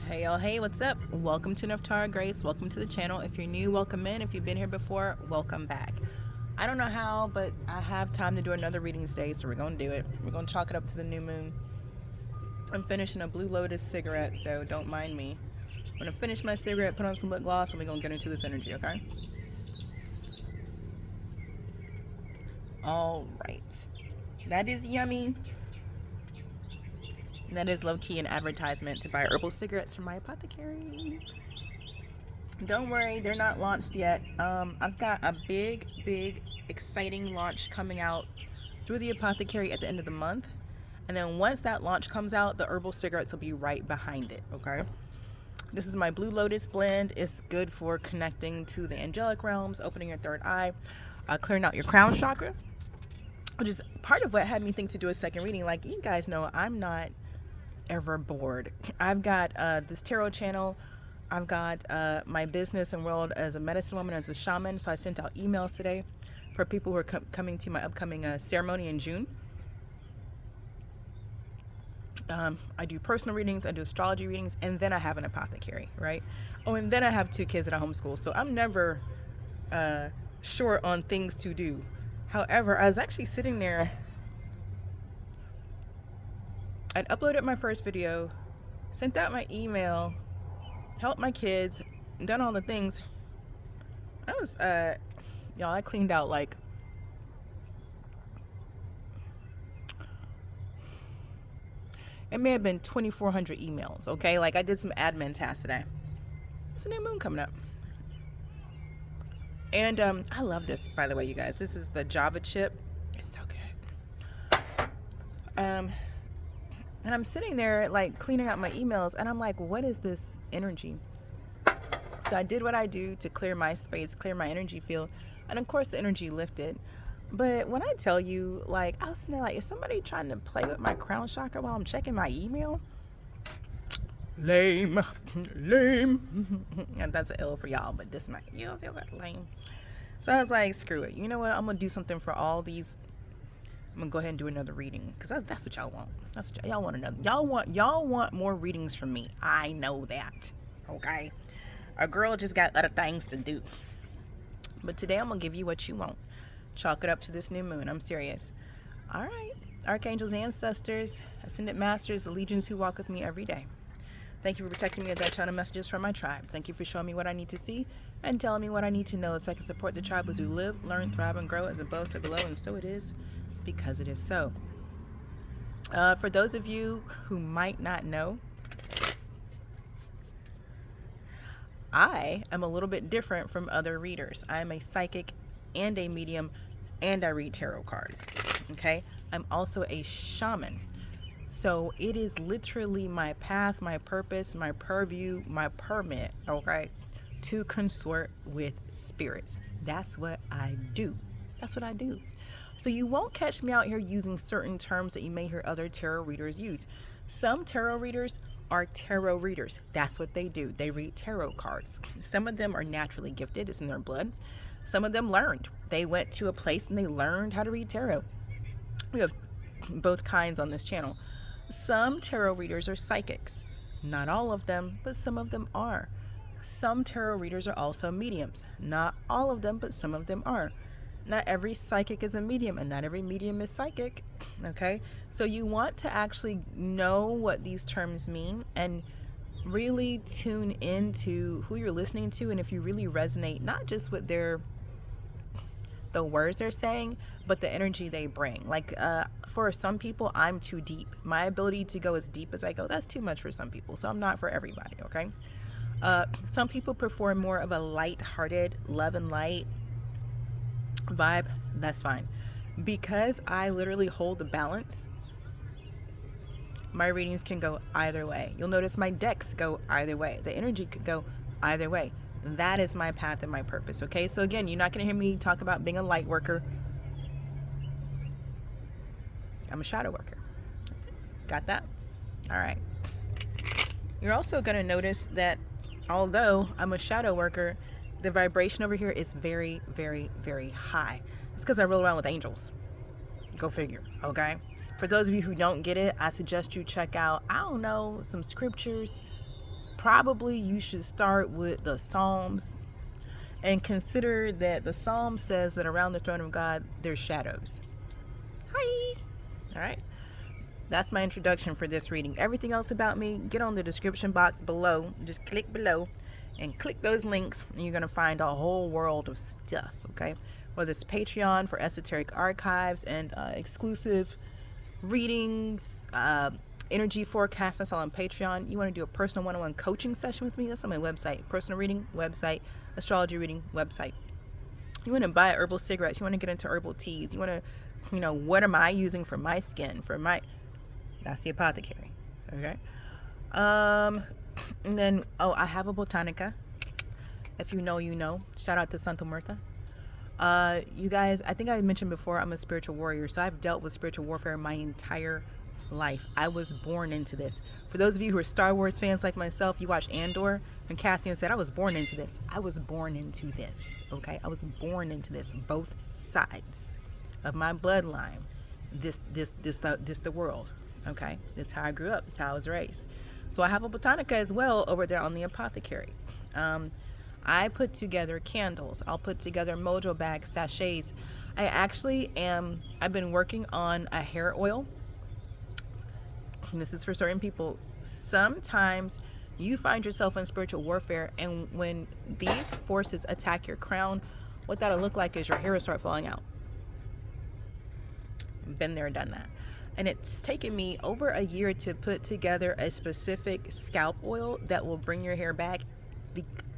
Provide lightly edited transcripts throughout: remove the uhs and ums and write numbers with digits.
Hey y'all, hey, what's up? Welcome to Nephtara Grace. Welcome to the channel. If you're new, welcome in. If you've been here before, welcome back. I don't know how, but I have time to do another reading today, so we're going to do it. We're going to chalk it up to the new moon. I'm finishing a Blue Lotus cigarette, so don't mind me. I'm going to finish my cigarette, put on some lip gloss, and we're going to get into this energy, okay? All right. That is yummy. That is low-key an advertisement to buy herbal cigarettes from my apothecary. Don't worry, they're not launched yet. I've got a big, exciting launch coming out through the apothecary at the end of the month. And then once that launch comes out, the herbal cigarettes will be right behind it, okay? This is my Blue Lotus blend. It's good for connecting to the angelic realms, opening your third eye, clearing out your crown chakra, which is part of what had me think to do a second reading. Like, you guys know, I'm not ever bored. I've got this tarot channel. I've got my business and world as a medicine woman, as a shaman. So I sent out emails today for people who are coming to my upcoming ceremony in June. I do personal readings, I do astrology readings, and then I have an apothecary, right? Oh, and then I have 2 kids that I homeschool. So I'm never short on things to do. However, I was actually sitting there. I'd uploaded my first video, sent out my email, helped my kids, done all the things. I was, y'all, I cleaned out like it may have been 2,400 emails, okay? Like, I did some admin tasks today. It's a new moon coming up. And I love this, by the way, you guys. This is the Java chip. It's so good. And I'm sitting there, like, cleaning out my emails, and I'm like, what is this energy? So I did what I do to clear my space, clear my energy field, and of course the energy lifted. But when I tell you, like, I was sitting there like, is somebody trying to play with my crown chakra while I'm checking my email? Lame. And that's an L for y'all, but this might, you know, sounds like lame. So I was like, screw it. You know what? I'm gonna do something for all these. I'm gonna go ahead and do another reading, because that's what y'all want. That's what y'all want. Another. Y'all want more readings from me. I know that. Okay. A girl just got other things to do. But today I'm gonna give you what you want. Chalk it up to this new moon. I'm serious. All right. Archangels, ancestors, ascended masters, the legions who walk with me every day. Thank you for protecting me as I channel messages from my tribe. Thank you for showing me what I need to see and telling me what I need to know so I can support the tribe as we live, learn, thrive, and grow as above, so below, and so it is, because it is so. For those of you who might not know, I am a little bit different from other readers. I am a psychic and a medium, and I read tarot cards. Okay? I'm also a shaman. So it is literally my path, my purpose, my purview, my permit, okay, to consort with spirits. That's what I do. That's what I do. So you won't catch me out here using certain terms that you may hear other tarot readers use. Some tarot readers are tarot readers. That's what they do. They read tarot cards. Some of them are naturally gifted. It's in their blood. Some of them learned. They went to a place and they learned how to read tarot. We have both kinds on this channel. Some tarot readers are psychics. Not all of them, but some of them are. Some tarot readers are also mediums. Not all of them, but some of them are. Not every psychic is a medium, and not every medium is psychic. Okay? So you want to actually know what these terms mean and really tune into who you're listening to, and if you really resonate, not just with the words they're saying, but the energy they bring. Like, for some people, I'm too deep. My ability to go as deep as I go, that's too much for some people. So I'm not for everybody, okay? Some people prefer more of a light-hearted, love and light vibe. That's fine. Because I literally hold the balance, my readings can go either way. You'll notice my decks go either way. The energy could go either way. That is my path and my purpose, okay? So again, you're not going to hear me talk about being a light worker. I'm a shadow worker. Got that? All right. You're also going to notice that although I'm a shadow worker, the vibration over here is very, very, very high. It's because I roll around with angels. Go figure, okay? For those of you who don't get it, I suggest you check out, I don't know, some scriptures, probably you should start with the Psalms, and consider that the Psalm says that around the throne of God there's shadows. Hi. All right. That's my introduction for this reading. Everything else about me, get on the description box below. Just click below and click those links, and you're going to find a whole world of stuff, okay? Whether it's Patreon for esoteric archives and exclusive readings, energy forecasts, that's all on Patreon. You want to do a personal one-on-one coaching session with me? That's on my website. Personal reading, website. Astrology reading, website. You want to buy herbal cigarettes. You want to get into herbal teas. You want to, what am I using for my skin? That's the apothecary. Okay. And then, I have a botanica. If you know, you know. Shout out to Santa Marta. You guys, I think I mentioned before, I'm a spiritual warrior. So I've dealt with spiritual warfare my entire life. I was born into this. For those of you who are Star Wars fans like myself, you watch Andor, and Cassian said, I was born into this. I was born into this. Okay. I was born into this. Both sides of my bloodline. This the world. Okay, this is how I grew up. This is how I was raised. So I have a botanica as well over there on the apothecary. I put together candles. I'll put together mojo bags, sachets. I've been working on a hair oil. And this is for certain people. Sometimes you find yourself in spiritual warfare, and when these forces attack your crown, what that'll look like is your hair will start falling out. Been there, done that. And it's taken me over a year to put together a specific scalp oil that will bring your hair back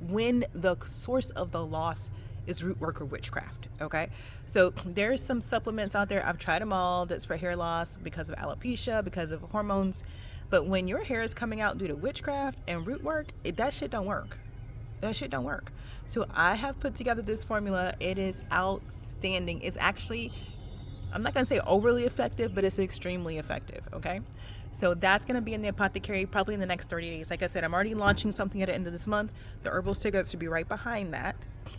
when the source of the loss is root work or witchcraft. Okay, so there's some supplements out there. I've tried them all. That's for hair loss because of alopecia, because of hormones. But when your hair is coming out due to witchcraft and root work, that shit don't work. That shit don't work. So I have put together this formula. It is outstanding. It's actually, I'm not going to say overly effective, but it's extremely effective, okay? So that's going to be in the apothecary probably in the next 30 days. Like I said, I'm already launching something at the end of this month. The herbal cigarettes should be right behind that.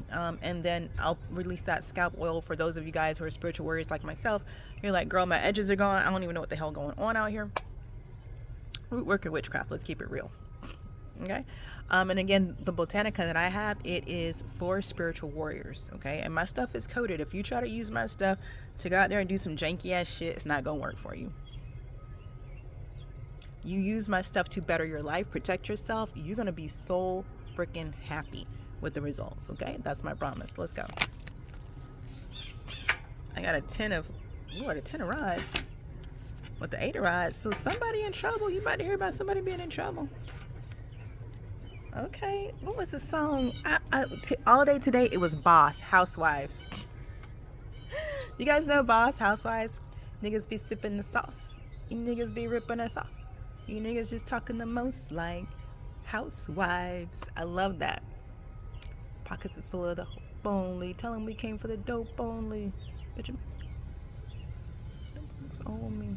And then I'll release that scalp oil for those of you guys who are spiritual warriors like myself. You're like, girl, my edges are gone. I don't even know what the hell going on out here. Root work or witchcraft. Let's keep it real. Okay? And again, the botanica that I have, it is for spiritual warriors, okay? And my stuff is coded. If you try to use my stuff to go out there and do some janky ass shit, it's not gonna work for you. You use my stuff to better your life, protect yourself, you're gonna be so freaking happy with the results, okay? That's my promise. Let's go. I got a 10 of rods with the 8 of rods. So somebody in trouble. You about to hear about somebody being in trouble. Okay, what was the song? All day today, it was Boss, Housewives. You guys know Boss, Housewives? Niggas be sipping the sauce. You niggas be ripping us off. You niggas just talking the most like housewives. I love that. Pockets is full of the hope only. Tell them we came for the dope only. Bitch, it's on me.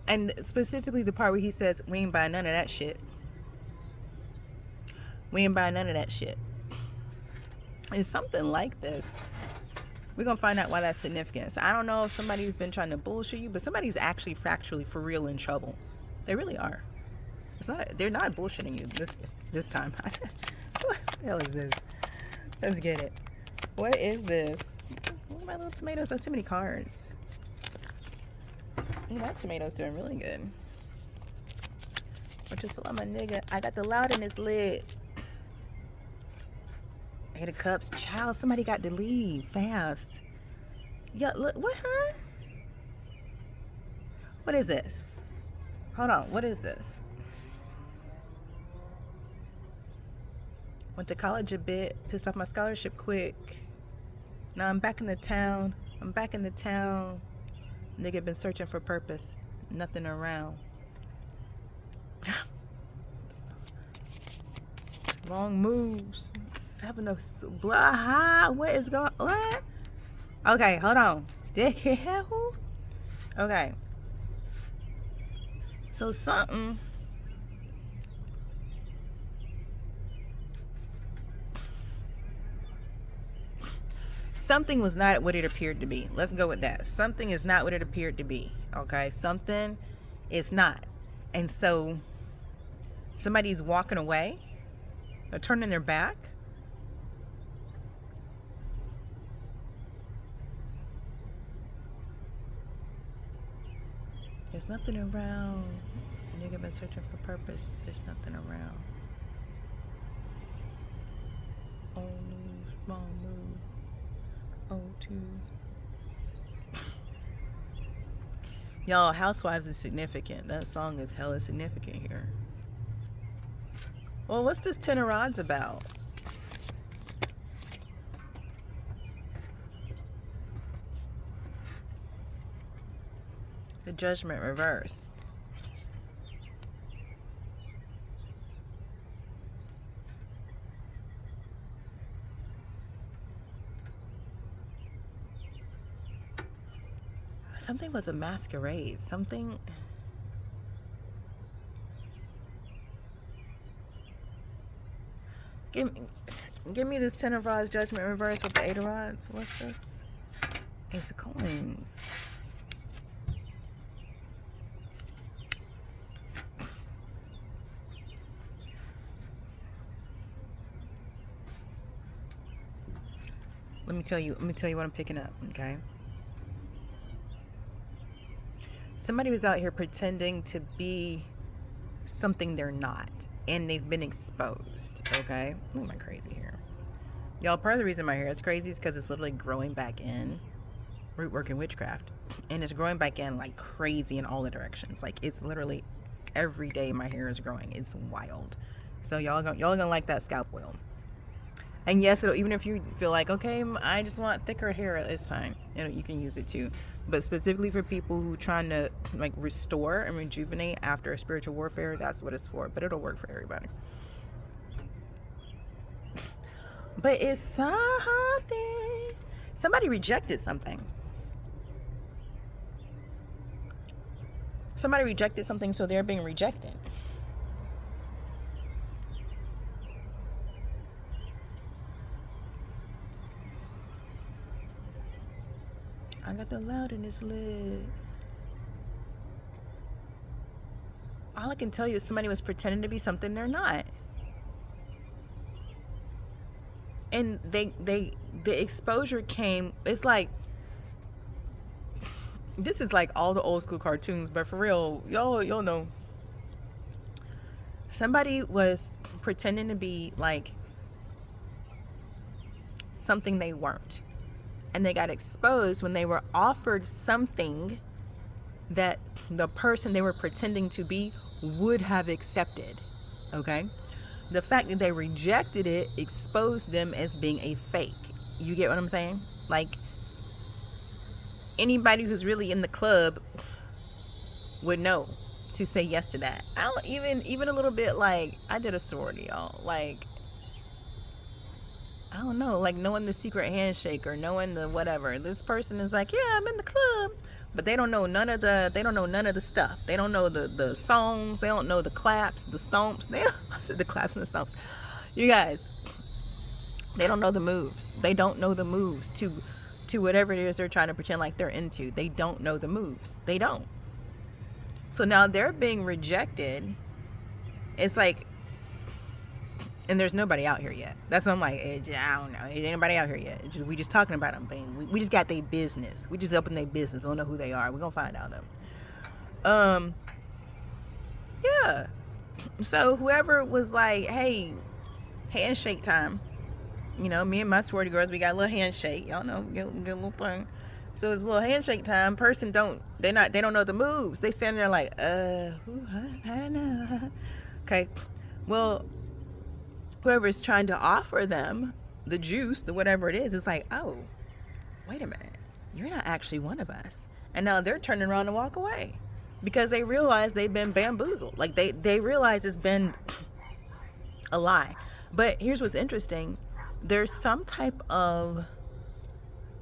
And specifically the part where he says, we ain't buying none of that shit. We ain't buying none of that shit. It's something like this. We're going to find out why that's significant. So I don't know if somebody's been trying to bullshit you, but somebody's actually factually for real in trouble. They really are. They're not bullshitting you this time. What the hell is this? Let's get it. What is this? Look at my little tomatoes. That's too many cards. Ooh, that tomato's doing really good. Or just I'm a nigga. I got the loud in his lid. 8 of Cups. Child, somebody got to leave fast. Yeah, look. What, huh? What is this? Hold on. What is this? Went to college a bit. Pissed off my scholarship quick. Now I'm back in the town. Nigga been searching for purpose. Nothing around. Wrong moves. 7 of blah. What is going? What? Okay, hold on. Okay. So something. Something was not what it appeared to be. Let's go with that. Something is not what it appeared to be. Okay, something is not. And so somebody's walking away, they're turning their back. There's nothing around. Nigga been searching for purpose. There's nothing around. Oh, move, small move. Oh, two. Y'all, Housewives is significant. That song is hella significant here. Well, what's this Ten of Rods about? The Judgment reverse. Something was a masquerade. Something. Give me this Ten of Rods Judgment reverse with the Eight of Rods. What's this? Ace of Coins. Let me tell you what I'm picking up, okay? Somebody was out here pretending to be something they're not, and they've been exposed, okay? Am I crazy here? Y'all, part of the reason my hair is crazy is because it's literally growing back in. Root work and witchcraft. And it's growing back in like crazy in all the directions. Like, it's literally every day my hair is growing. It's wild. So y'all gonna like that scalp oil. And yes, even if you feel like, okay, I just want thicker hair, it's fine. You can use it too. But specifically for people who trying to like restore and rejuvenate after a spiritual warfare, that's what it's for. But it'll work for everybody. But it's something. Somebody rejected something. Somebody rejected something, so they're being rejected. I got the loudness lid. All I can tell you is somebody was pretending to be something they're not. And the exposure came, it's like, this is like all the old school cartoons, but for real, y'all know. Somebody was pretending to be like something they weren't. And they got exposed when they were offered something that the person they were pretending to be would have accepted. Okay? The fact that they rejected it exposed them as being a fake. You get what I'm saying? Like, anybody who's really in the club would know to say yes to that. I don't even a little bit, like, I did a sorority, y'all. Like, I don't know, like knowing the secret handshake or knowing the whatever. This person is like, yeah, I'm in the club, but they don't know none of the stuff. They don't know the songs. They don't know the claps, the stomps. I said the claps and the stomps. You guys, they don't know the moves. They don't know the moves to whatever it is they're trying to pretend like they're into. They don't know the moves. They don't. So now they're being rejected. It's like, and there's nobody out here yet. That's what I'm like, I don't know. Ain't anybody out here yet. We just talking about them. We just got their business. We just opened their business. We don't know who they are. We're going to find out them. Yeah. So whoever was like, hey, handshake time. You know, me and my sorority girls, we got a little handshake. Y'all know, get a little thing. So it's a little handshake time. Person they don't know the moves. They stand there like, I don't know. Okay. Well, whoever's trying to offer them the juice, the whatever it is like, oh, wait a minute, you're not actually one of us. And now they're turning around and walk away because they realize they've been bamboozled. Like they realize it's been a lie. But here's what's interesting. There's some type of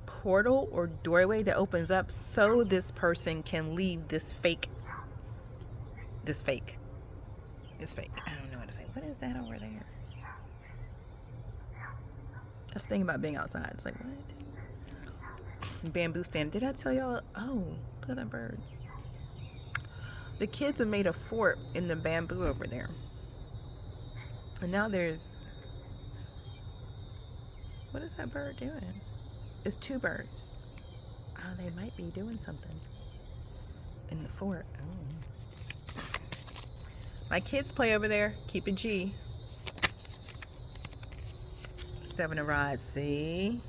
portal or doorway that opens up so this person can leave this fake. I don't know what to say. What is that over there? That's the thing about being outside. It's like, what? Bamboo stand. Did I tell y'all? Oh, look at that bird. The kids have made a fort in the bamboo over there. And now there's, what is that bird doing? It's two birds. Oh, they might be doing something in the fort. Oh. My kids play over there. Keep it G. Seven of Rods, see?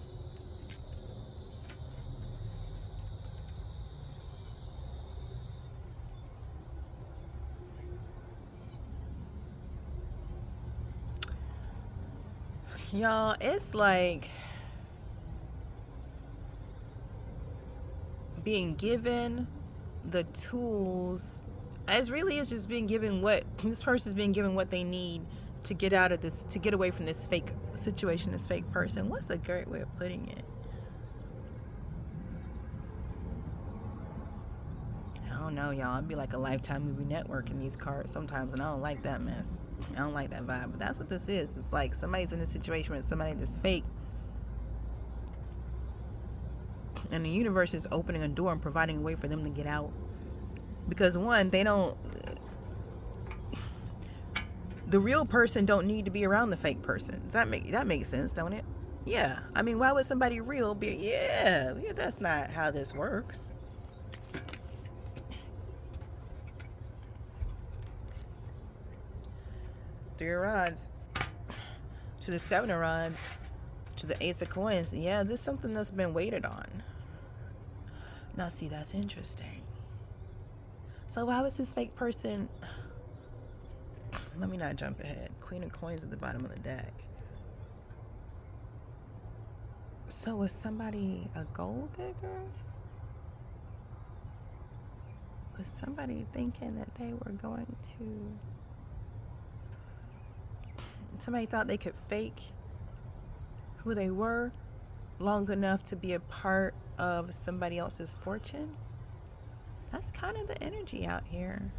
Y'all, it's like being given the tools. It really is just being given what this person's being given what they need to get out of this, to get away from this fake situation, this fake person. What's a great way of putting it? I don't know, y'all. It'd be like a Lifetime movie network in these cards sometimes, and I don't like that mess. I don't like that vibe, but that's what this is. It's like somebody's in a situation with somebody that's fake, and the universe is opening a door and providing a way for them to get out. Because one, they don't, the real person don't need to be around the fake person. Does that makes sense, don't it? Yeah. I mean, why would somebody real be? Yeah, that's not how this works. Three of Rods to the Seven of Rods to the Ace of Coins. Yeah, this is something that's been waited on. Now, see, that's interesting. So why was this fake person? Let me not jump ahead. Queen of Coins at the bottom of the deck. So was somebody a gold digger? Was somebody thinking that they were going to... Somebody thought they could fake who they were long enough to be a part of somebody else's fortune? That's kind of the energy out here.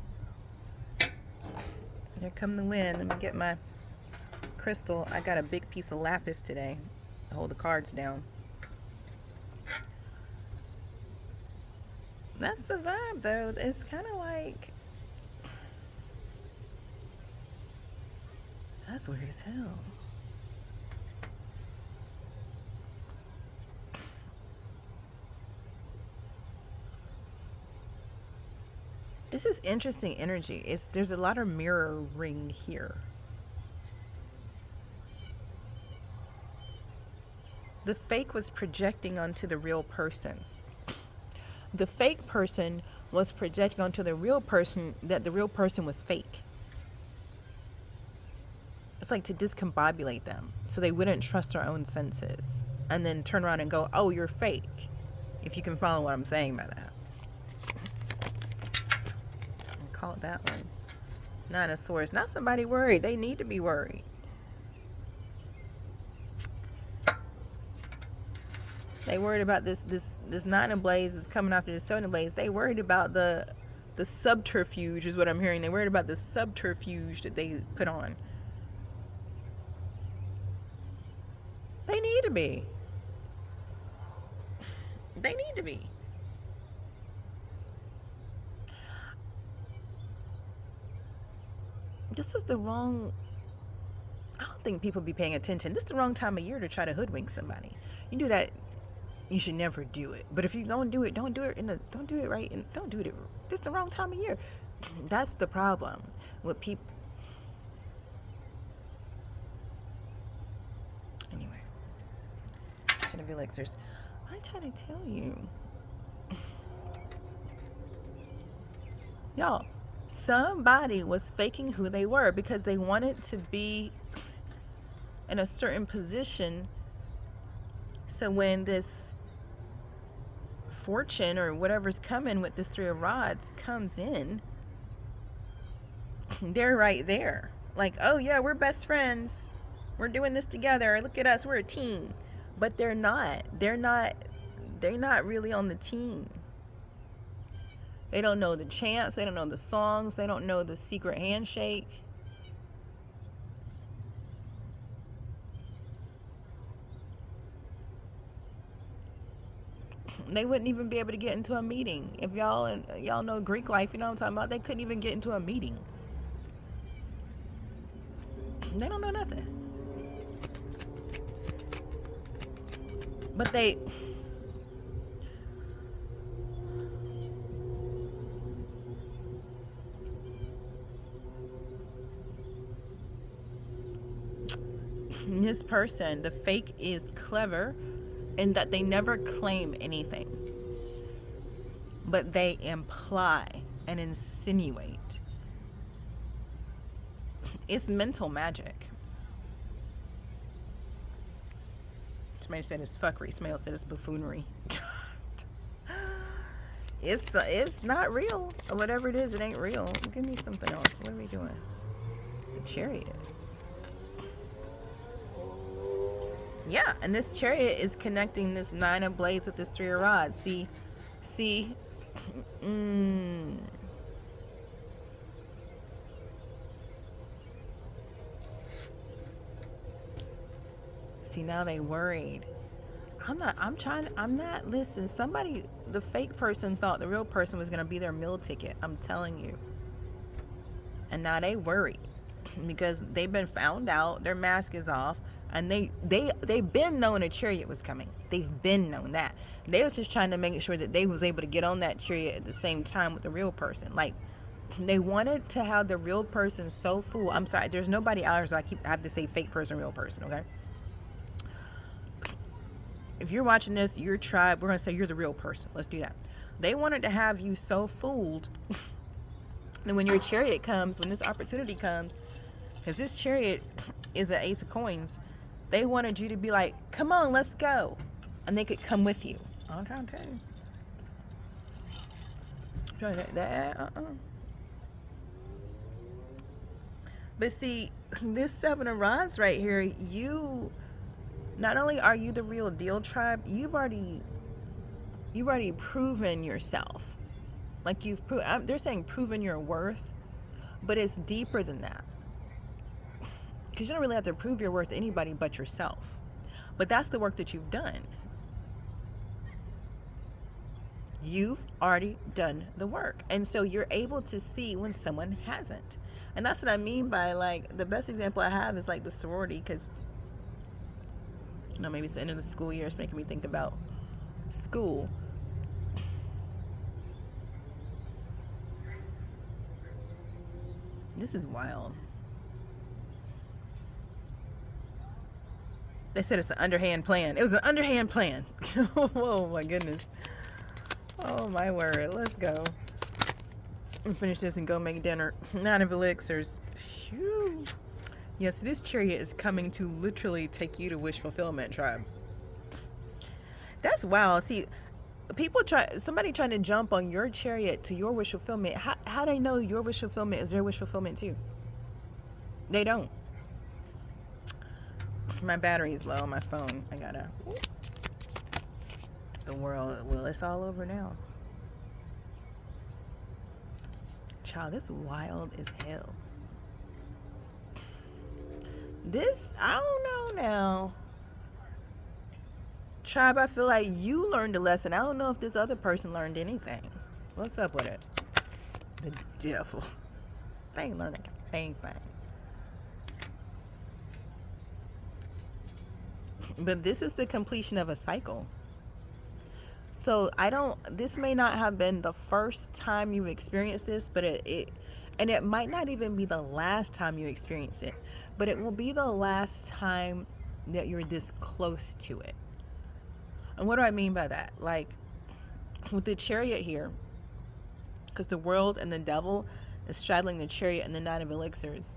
Here come the wind. Let me get my crystal. I got a big piece of lapis today to hold the cards down. That's the vibe, though. It's kind of like... That's weird as hell. This is interesting energy. There's a lot of mirroring here. The fake was projecting onto the real person. The fake person was projecting onto the real person that the real person was fake. It's like to discombobulate them so they wouldn't trust their own senses and then turn around and go, oh, you're fake. If you can follow what I'm saying by that. I'll call it that one. Nine of Swords. Not somebody worried. They need to be worried. They worried about this Nine of Blades is coming after the Seven of Blades. They worried about the subterfuge is what I'm hearing. They worried about the subterfuge that they put on. They need to be. They need to be. This was the wrong... I don't think people be paying attention. This is the wrong time of year to try to hoodwink somebody. You do that, you should never do it. But if you're going to do it, don't do it right, and don't do it. This is the wrong time of year. That's the problem with people. Anyway. Ten of Elixirs. I'm trying to tell you. Y'all, somebody was faking who they were because they wanted to be in a certain position. So when this fortune or whatever's coming with this Three of Rods comes in, they're right there. Like, oh yeah, we're best friends. We're doing this together. Look at us. We're a team. But they're not. They're not really on the team. They don't know the chants. They don't know the songs. They don't know the secret handshake. They wouldn't even be able to get into a meeting. If y'all know Greek life, you know what I'm talking about? They couldn't even get into a meeting. They don't know nothing. But they... This person, the fake, is clever in that they never claim anything, but they imply and insinuate. It's mental magic. Somebody said it's fuckery. Somebody said it's buffoonery. It's not real. Whatever it is, it ain't real. Give me something else. What are we doing? The Chariot. Yeah, and this Chariot is connecting this 9 of blades with this 3 of rods. See? See, now they worried. Listen, somebody, the fake person thought the real person was going to be their meal ticket. I'm telling you. And now they worried because they've been found out, their mask is off, and they've been known a Chariot was coming. They've been known that. They was just trying to make sure that they was able to get on that Chariot at the same time with the real person. Like, they wanted to have the real person so full. I'm sorry, there's nobody out here, so I have to say fake person, real person, okay? If you're watching this, your tribe, we're going to say you're the real person. Let's do that. They wanted to have you so fooled. And when your Chariot comes, when this opportunity comes, because this Chariot is an Ace of Coins, they wanted you to be like, come on, let's go. And they could come with you. I'm trying to tell you. But see, this 7 of Rods right here, you... Not only are you the real deal, tribe, you've already proven yourself. Like they're saying proven your worth, but it's deeper than that. Because you don't really have to prove your worth to anybody but yourself. But that's the work that you've done. You've already done the work. And so you're able to see when someone hasn't. And that's what I mean by, like, the best example I have is like the sorority, because maybe it's the end of the school year. It's making me think about school. This is wild. They said it's an underhand plan. It was an underhand plan. Oh my goodness. Oh my word. Let's go. Finish this and go make dinner. 9 of elixirs. Shoo. Yes, this Chariot is coming to literally take you to wish fulfillment, tribe. That's wild. See, somebody trying to jump on your Chariot to your wish fulfillment. How they know your wish fulfillment is their wish fulfillment too? They don't. My battery is low on my phone. I gotta... The world... Well, it's all over now. Child, this wild as hell. This, I don't know now. Tribe, I feel like you learned a lesson. I don't know if this other person learned anything. What's up with it? The devil. They ain't learning anything. But this is the completion of a cycle. So this may not have been the first time you experienced this, but it might not even be the last time you experience it, but it will be the last time that you're this close to it. And what do I mean by that? Like with the Chariot here, because the world and the devil is straddling the Chariot and the 9 of elixirs.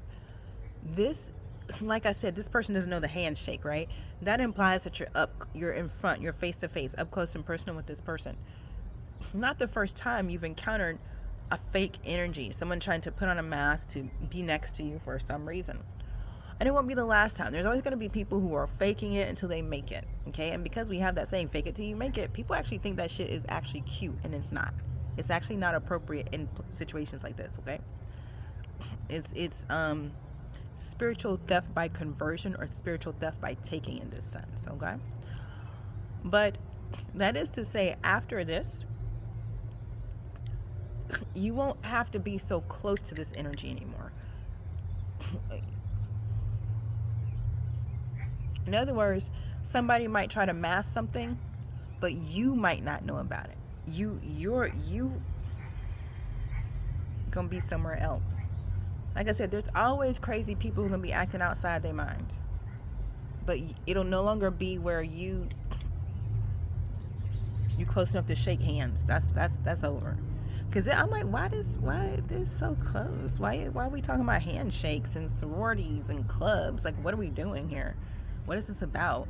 This, like I said, this person doesn't know the handshake, right? That implies that you're in front, you're face to face, up close and personal with this person. Not the first time you've encountered a fake energy, someone trying to put on a mask to be next to you for some reason. And it won't be the last time. There's always going to be people who are faking it until they make it, okay? And because we have that saying, fake it till you make it, people actually think that shit is actually cute, and it's not. It's actually not appropriate in situations like this, okay? It's spiritual theft by conversion or spiritual theft by taking in this sense, okay? But that is to say, after this, you won't have to be so close to this energy anymore. In other words, somebody might try to mask something, but you might not know about it. You gonna be somewhere else. Like I said, there's always crazy people who gonna be acting outside their mind. But it'll no longer be where you close enough to shake hands. That's over. Cause I'm like, why this so close? Why are we talking about handshakes and sororities and clubs? Like, what are we doing here? What is this about?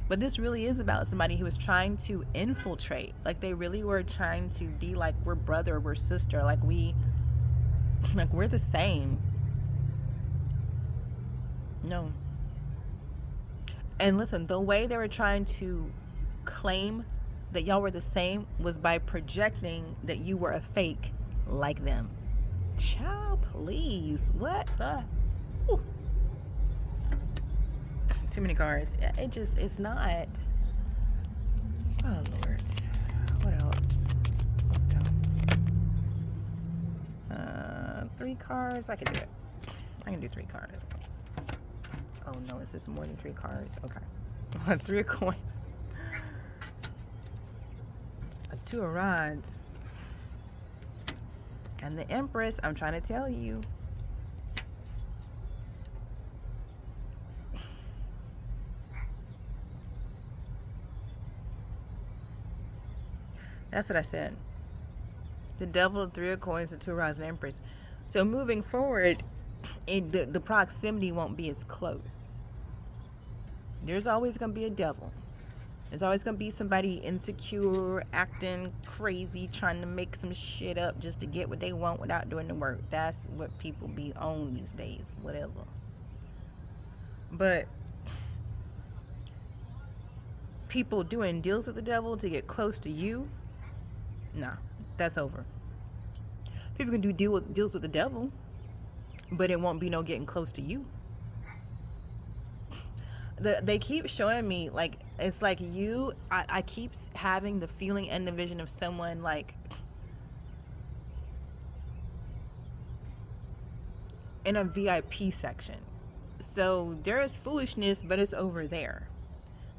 But this really is about somebody who is trying to infiltrate. Like, they really were trying to be like, we're brother, we're sister, like we're the same. No. And listen, the way they were trying to claim that y'all were the same was by projecting that you were a fake like them. Child, please. What the? Ooh. Too many cards. It's not. Oh, Lord. What else? Let's go. 3 cards. I can do it. I can do 3 cards. Oh, no. It's just more than 3 cards. Okay. 3 of coins. 2 of rods. And the Empress. I'm trying to tell you. That's what I said. The Devil, 3 of coins, the 2 of rods, and the Empress. So moving forward, the proximity won't be as close. There's always going to be a devil. There's always going to be somebody insecure, acting crazy, trying to make some shit up just to get what they want without doing the work. That's what people be on these days, whatever. But people doing deals with the devil to get close to you, nah, that's over. People can do deals with the devil, but it won't be no getting close to you. They keep showing me, like, it's like I keep having the feeling and the vision of someone, like, in a VIP section. So there is foolishness, but it's over there.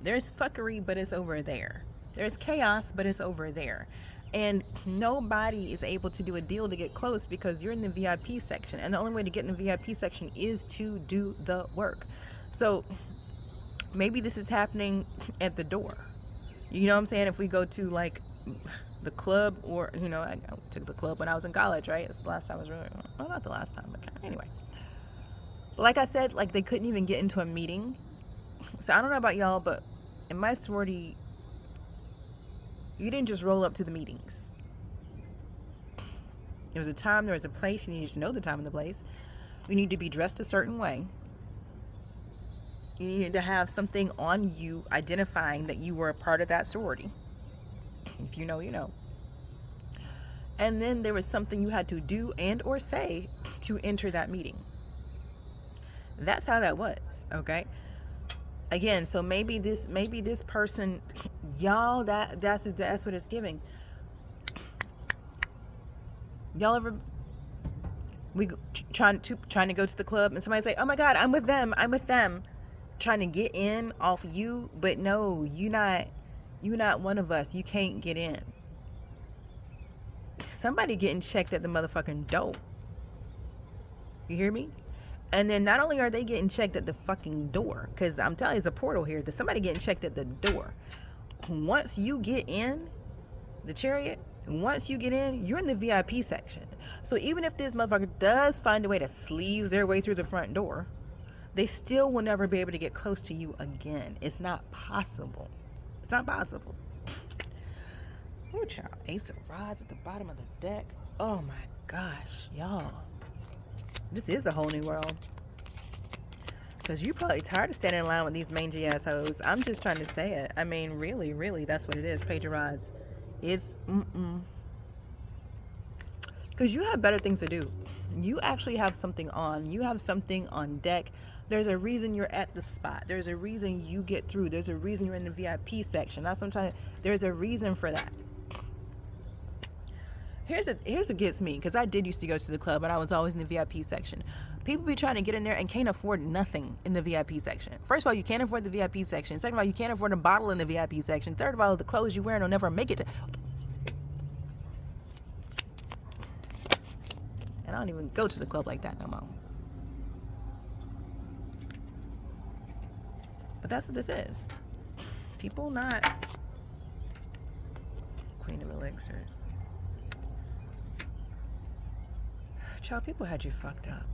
There's fuckery, but it's over there. There's chaos, but it's over there. And nobody is able to do a deal to get close because you're in the VIP section. And the only way to get in the VIP section is to do the work. So maybe this is happening at the door. You know what I'm saying? If we go to, like, the club, or, you know, I took the club when I was in college, right? It's the last time I was really, well, not the last time, but anyway. Like I said, like, they couldn't even get into a meeting. So I don't know about y'all, but in my sorority, you didn't just roll up to the meetings. There was a time, there was a place. You needed to know the time and the place. You need to be dressed a certain way. You needed to have something on you identifying that you were a part of that sorority. If you know, you know. And then there was something you had to do and or say to enter that meeting. That's how that was, okay? Again, so maybe this person, y'all, that's what it's giving. Y'all ever trying to go to the club and somebody say, "Oh my God, I'm with them," trying to get in off you, but no, you not one of us. You can't get in. Somebody getting checked at the motherfucking door. You hear me? And then not only are they getting checked at the fucking door, because I'm telling you, there's a portal here. There's somebody getting checked at the door. Once you get in the chariot, once you get in, you're in the VIP section. So even if this motherfucker does find a way to sleaze their way through the front door, they still will never be able to get close to you again. It's not possible. It's not possible. Oh, child. Ace of Rods at the bottom of the deck. Oh my gosh, y'all. This is a whole new world. Because you're probably tired of standing in line with these mangy assholes. I'm just trying to say it. I mean, really, that's what it is. Page of Rods. It's, because you have better things to do. You actually have something on. You have something on deck. There's a reason you're at the spot. There's a reason you get through. There's a reason you're in the VIP section. Not sometimes. There's a reason for that. Here's what gets me, because I did used to go to the club, and I was always in the VIP section. People be trying to get in there and can't afford nothing in the VIP section. First of all, you can't afford the VIP section. Second of all, you can't afford a bottle in the VIP section. Third of all, the clothes you wearing will never make it to... And I don't even go to the club like that no more. But that's what this is. People not... Queen of Elixirs. Child, people had you fucked up.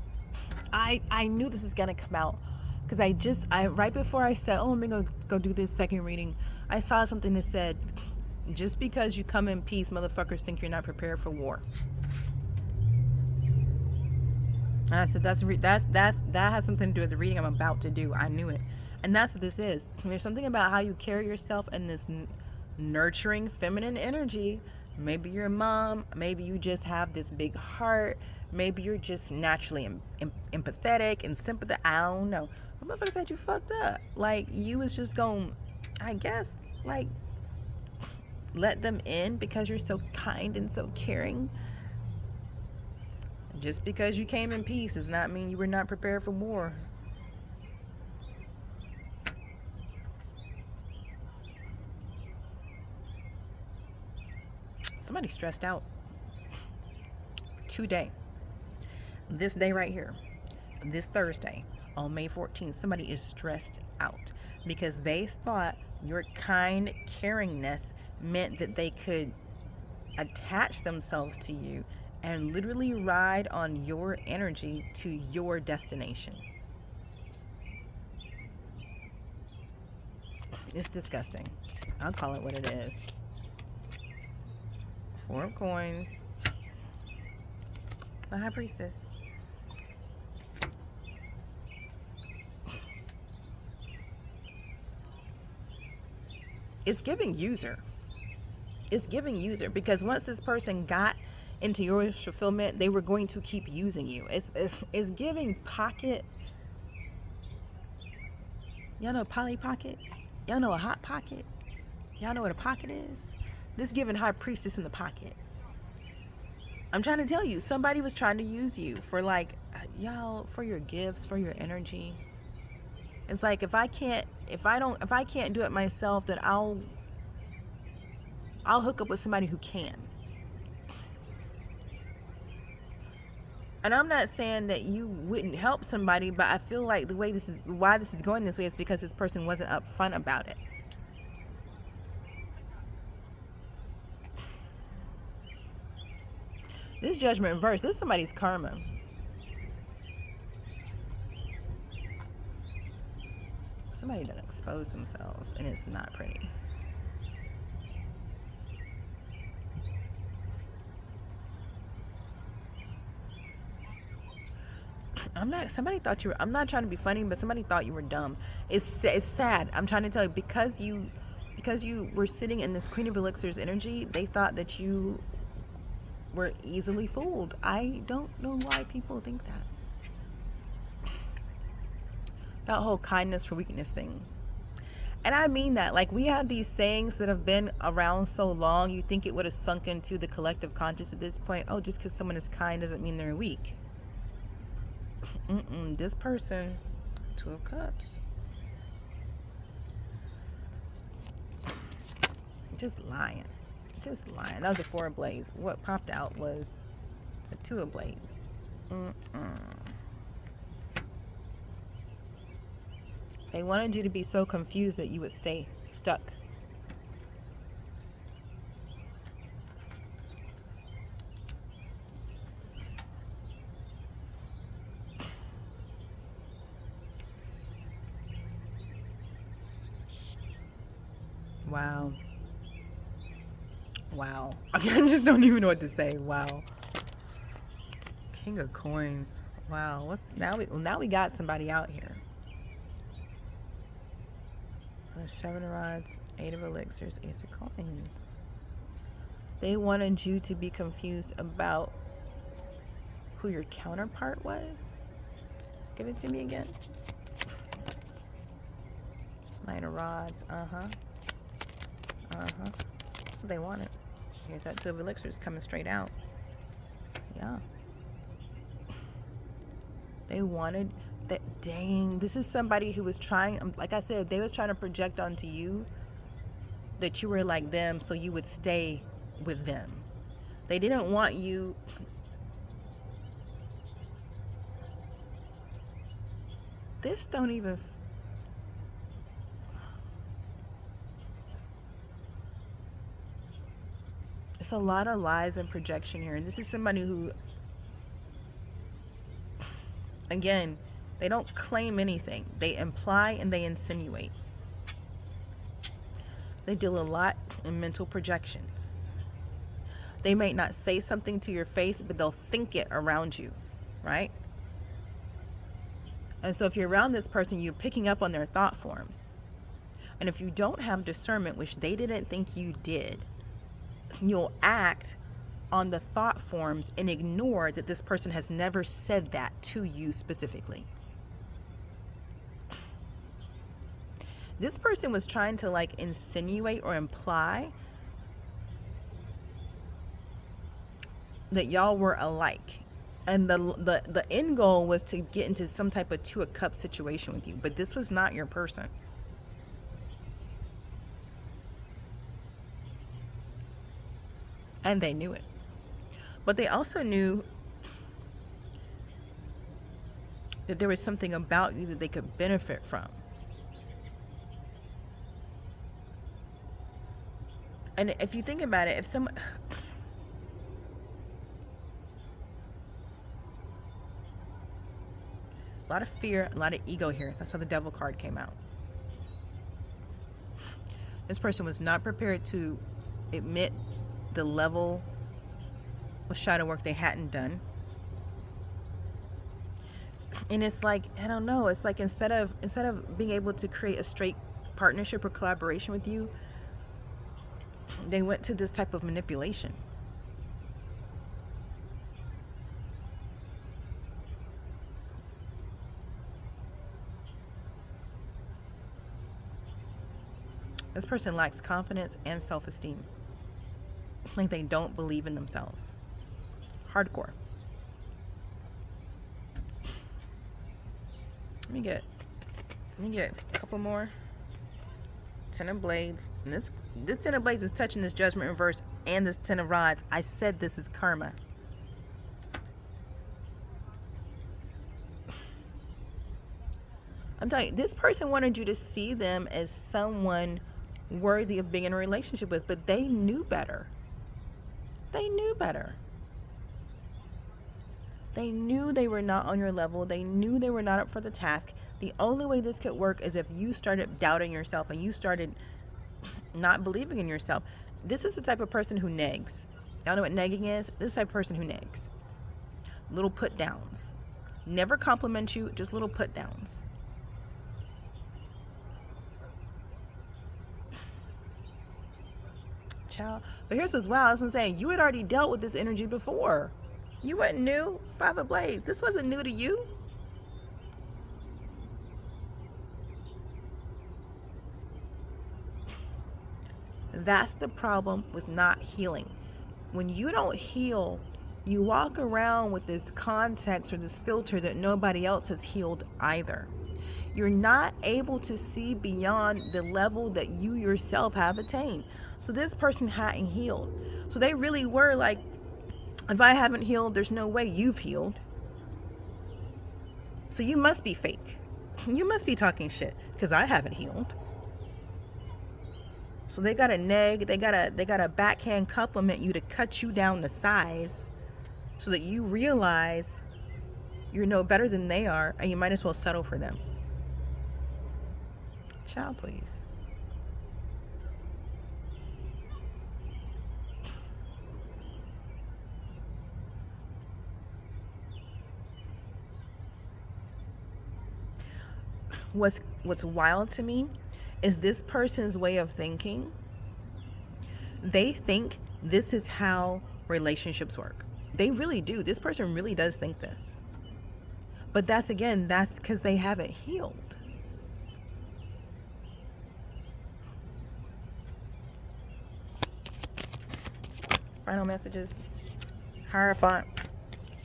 I knew this was gonna come out, because I right before I said, oh, I'm gonna go do this second reading, I saw something that said, just because you come in peace, motherfuckers think you're not prepared for war. And I said, that has something to do with the reading I'm about to do. I knew it. And that's what this is. There's something about how you carry yourself in this nurturing feminine energy. Maybe you're a mom, maybe you just have this big heart, maybe you're just naturally empathetic and sympathetic. I don't know. But motherfuckers had you fucked up. Like, you was just going, I guess, like, let them in because you're so kind and so caring. Just because you came in peace does not mean you were not prepared for war. Somebody's stressed out today. This day right here, this Thursday on May 14th, somebody is stressed out because they thought your kind caringness meant that they could attach themselves to you and literally ride on your energy to your destination. It's disgusting. I'll call it what it is. Four of Coins. The High Priestess. It's giving user. It's giving user, because once this person got into your fulfillment, they were going to keep using you. It's giving pocket. Y'all know Polly Pocket? Y'all know a hot pocket? Y'all know what a pocket is? This giving High Priestess in the pocket. I'm trying to tell you, somebody was trying to use you for, like, y'all, for your gifts, for your energy. It's like, if I can't do it myself, then I'll hook up with somebody who can. And I'm not saying that you wouldn't help somebody, but I feel like why this is going this way is because this person wasn't upfront about it. This Judgment verse, this is somebody's karma. Somebody done exposed themselves, and it's not pretty. I'm not trying to be funny, but somebody thought you were dumb. It's sad. I'm trying to tell you, because you were sitting in this Queen of Elixirs energy, they thought that you were easily fooled. I don't know why people think that. That whole kindness for weakness thing. And I mean that. Like, we have these sayings that have been around so long, you think it would have sunk into the collective conscious at this point. Oh, just because someone is kind doesn't mean they're weak. This person, 2 of Cups. Just lying. That was a 4 of Blades. What popped out was a 2 of Blades. They wanted you to be so confused that you would stay stuck. Wow. I just don't even know what to say. Wow. King of Coins. Wow. Now we got somebody out here. 7 of Rods, 8 of Elixirs, Ace of Coins. They wanted you to be confused about who your counterpart was. Give it to me again. 9 of Rods. That's what they wanted. Here's that 2 of elixirs coming straight out. Yeah. They wanted that. Dang, this is somebody who was trying, like I said, they was trying to project onto you that you were like them so you would stay with them. They didn't want you. This don't even. It's a lot of lies and projection here. And this is somebody who, again, they don't claim anything. They imply and they insinuate. They deal a lot in mental projections. They may not say something to your face, but they'll think it around you, right? And so if you're around this person, you're picking up on their thought forms. And if you don't have discernment, which they didn't think you did, you'll act on the thought forms and ignore that this person has never said that to you specifically. This person was trying to like insinuate or imply that y'all were alike. And the end goal was to get into some type of 2 of cups situation with you. But this was not your person. And they knew it. But they also knew that there was something about you that they could benefit from. And if you think about it, if someone... A lot of fear, a lot of ego here. That's how the devil card came out. This person was not prepared to admit the level of shadow work they hadn't done. And it's like, I don't know, it's like instead of being able to create a straight partnership or collaboration with you, they went to this type of manipulation. This person lacks confidence and self-esteem. Like they don't believe in themselves. Hardcore. Let me get a couple more. 10 of Blades. And this 10 of Blades is touching this Judgment reverse and this 10 of Rods. I said this is karma. I'm telling you, this person wanted you to see them as someone worthy of being in a relationship with, but they knew better. They knew better. They knew they were not on your level. They knew they were not up for the task. The only way this could work is if you started doubting yourself and you started not believing in yourself. This is the type of person who negs. Y'all know what negging is? This is the type of person who negs. Little put downs. Never compliment you, just little put downs. Child. But here's what's wild. That's what I'm saying. You had already dealt with this energy before. You weren't new. 5 of Blades. This wasn't new to you. That's the problem with not healing. When you don't heal, you walk around with this context or this filter that nobody else has healed either. You're not able to see beyond the level that you yourself have attained. So this person hadn't healed. So they really were like, if I haven't healed, there's no way you've healed. So you must be fake. You must be talking shit because I haven't healed. So they got to neg, they got to backhand compliment you to cut you down to size so that you realize you're no better than they are and you might as well settle for them. Child, please. What's wild to me is this person's way of thinking. They think this is how relationships work. They really do. This person really does think this. But that's because they haven't healed. Final messages. Hierophant,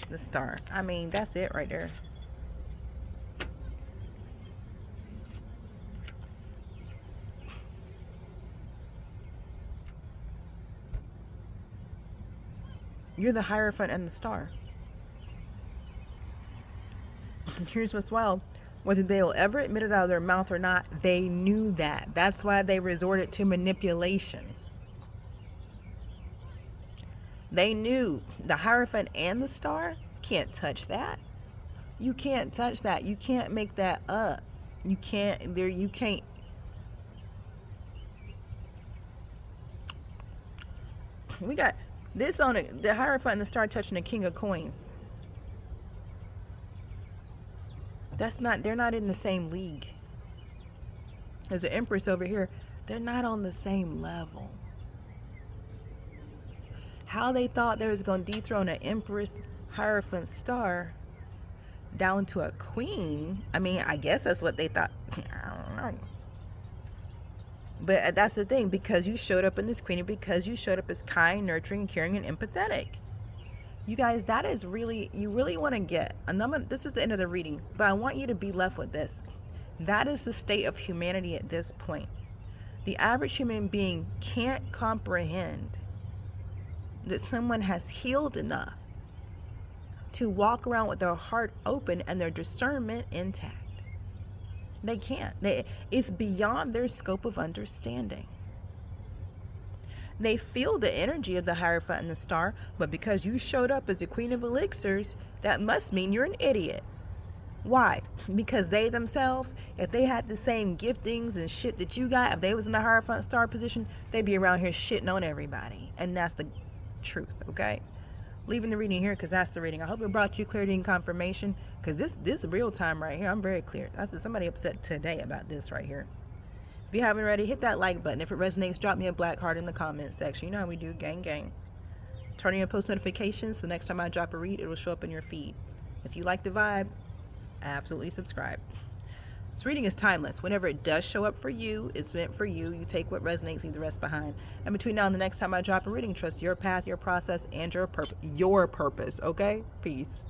the star. I mean, that's it right there. You're the Hierophant and the star. Here's what's wild. Whether they'll ever admit it out of their mouth or not, they knew that. That's why they resorted to manipulation. They knew the Hierophant and the star can't touch that. You can't touch that. You can't make that up. You can't. There. You can't. We got this on it. The Hierophant and the star touching the King of Coins. That's not. They're not in the same league. There's an Empress over here. They're not on the same level. How they thought they was going to dethrone an Empress, Hierophant, star down to a queen. I mean, I guess that's what they thought. I don't know. But that's the thing, because you showed up in this queen, and because you showed up as kind, nurturing, caring, and empathetic. You guys, that is really, you really want to get, and this is the end of the reading, but I want you to be left with this. That is the state of humanity at this point. The average human being can't comprehend that someone has healed enough to walk around with their heart open and their discernment intact. They can't. It's beyond their scope of understanding. They feel the energy of the Hierophant and the star, but because you showed up as a Queen of Elixirs, that must mean you're an idiot. Why? Because they themselves, if they had the same giftings and shit that you got, if they was in the Hierophant star position, they'd be around here shitting on everybody. And that's the truth, okay? Leaving the reading here because that's the reading. I hope it brought you clarity and confirmation, because this real time right here, I'm very clear. I said somebody upset today about this right here. If you haven't already, hit that like button. If it resonates, drop me a black heart in the comment section. You know how we do, gang gang. Turn on your post notifications so next time I drop a read, it will show up in your feed. If you like the vibe, absolutely subscribe. This reading is timeless. Whenever it does show up for you, it's meant for you. You take what resonates, leave the rest behind. And between now and the next time I drop a reading, trust your path, your process, and your purpose. Okay? Peace.